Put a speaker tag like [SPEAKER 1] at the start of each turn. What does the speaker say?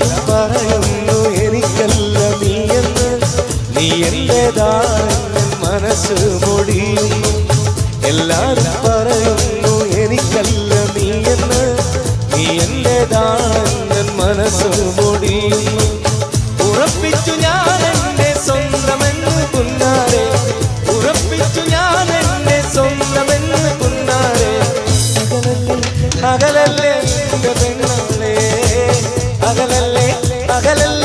[SPEAKER 1] എല്ലാരും പറയുന്നു എനിക്കല്ല നീയെന്ന്, നീ എന്റേതാണെന്ന് മനസ്സ് മൊഴിയുന്നു. എല്ലാരും പറയുന്നു എനിക്കല്ല നീയെന്ന്, നീ എന്റേതാണെന്ന് മനസ്സ് മൊഴിയുന്നു. ഉറപ്പിച്ചു ഞാൻ എന്റെ സ്വന്തമെന്ന് പുന്നാരെ, ഉറപ്പിച്ചു ഞാൻ എന്റെ സ്വന്തമെന്ന് പുന്നാരെ. അകലല്ലേ എന്റെ പെണ്ണല്ലേ, അകലല്ലേ അകലല്ലേ